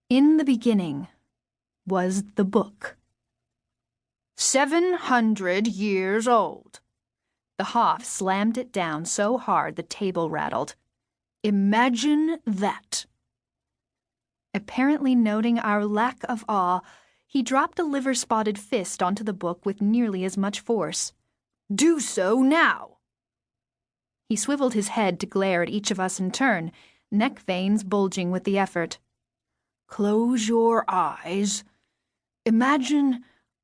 In the beginning was the book. 700 years old. The Hoff slammed it down so hard the table rattled. Imagine that. Apparently noting our lack of awe, he dropped a liver-spotted fist onto the book with nearly as much force. Do so now. He swiveled his head to glare at each of us in turn, neck veins bulging with the effort. Close your eyes. Imagine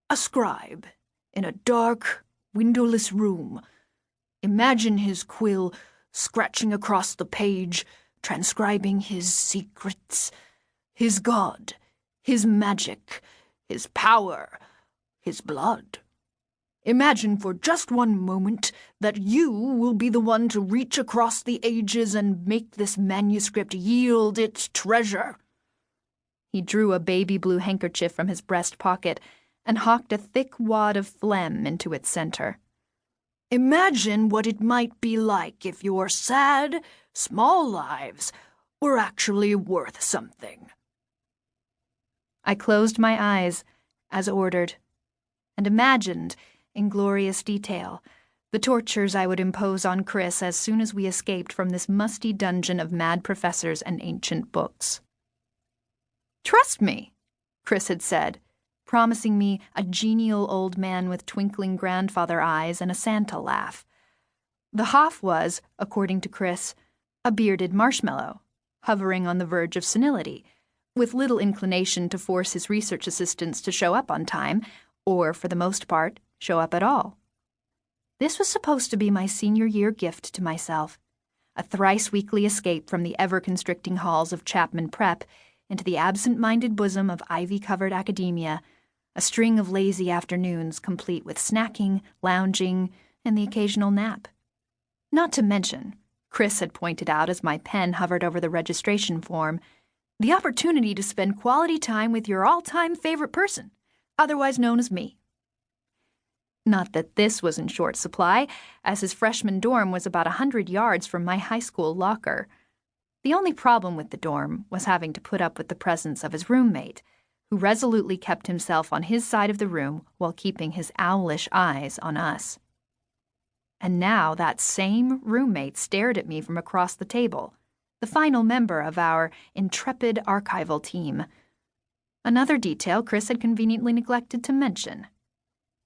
a scribe in a dark, windowless room. Imagine his quill scratching across the page, transcribing his secrets, his god, his magic, his power, his blood. Imagine for just one moment that you will be the one to reach across the ages and make this manuscript yield its treasure. He drew a baby blue handkerchief from his breast pocket and hawked a thick wad of phlegm into its center. Imagine what it might be like if your sad, small lives were actually worth something. I closed my eyes, as ordered, and imagined, in glorious detail, the tortures I would impose on Chris as soon as we escaped from this musty dungeon of mad professors and ancient books. Trust me, Chris had said, promising me a genial old man with twinkling grandfather eyes and a Santa laugh. The Hoff was, according to Chris, a bearded marshmallow, hovering on the verge of senility, with little inclination to force his research assistants to show up on time, or, for the most part, show up at all. This was supposed to be my senior year gift to myself, a thrice-weekly escape from the ever-constricting halls of Chapman Prep into the absent-minded bosom of ivy-covered academia, a string of lazy afternoons complete with snacking, lounging, and the occasional nap. Not to mention, Chris had pointed out as my pen hovered over the registration form, the opportunity to spend quality time with your all-time favorite person, otherwise known as me. Not that this was in short supply, as his freshman dorm was about 100 yards from my high school locker. The only problem with the dorm was having to put up with the presence of his roommate, who resolutely kept himself on his side of the room while keeping his owlish eyes on us. And now that same roommate stared at me from across the table, the final member of our intrepid archival team. Another detail Chris had conveniently neglected to mention.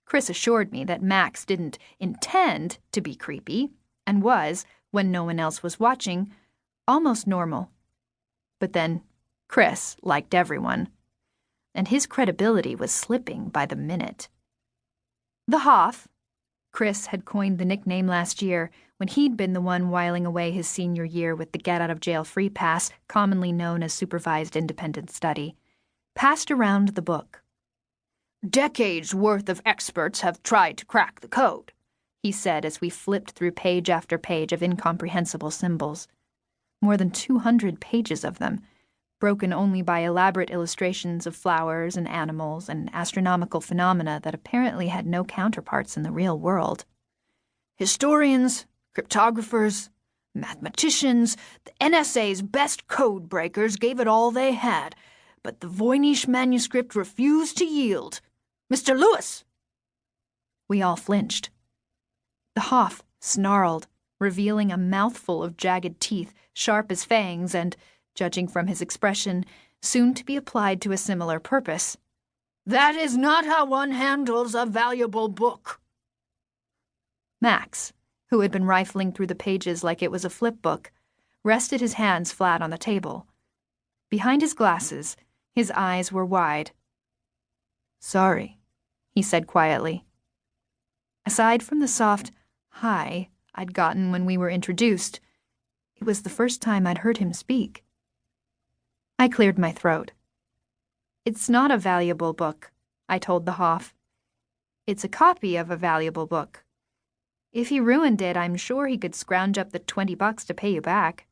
Chris assured me that Max didn't intend to be creepy, and was, when no one else was watching, almost normal. But then, Chris liked everyone, and his credibility was slipping by the minute. The Hoff, Chris had coined the nickname last year when he'd been the one whiling away his senior year with the get-out-of-jail-free pass, commonly known as supervised independent study, passed around the book. Decades worth of experts have tried to crack the code, he said as we flipped through page after page of incomprehensible symbols. More than 200 pages of them, broken only by elaborate illustrations of flowers and animals and astronomical phenomena that apparently had no counterparts in the real world. Historians, cryptographers, mathematicians, the NSA's best code breakers gave it all they had, but the Voynich manuscript refused to yield. Mr. Lewis! We all flinched. The Hoff snarled, revealing a mouthful of jagged teeth, sharp as fangs, and, judging from his expression, soon to be applied to a similar purpose. That is not how one handles a valuable book. Max, who had been rifling through the pages like it was a flip book, rested his hands flat on the table. Behind his glasses, his eyes were wide. Sorry, he said quietly. Aside from the soft hi I'd gotten when we were introduced, it was the first time I'd heard him speak. I cleared my throat. It's not a valuable book, I told the Hoff. It's a copy of a valuable book. If he ruined it, I'm sure he could scrounge up the $20 to pay you back.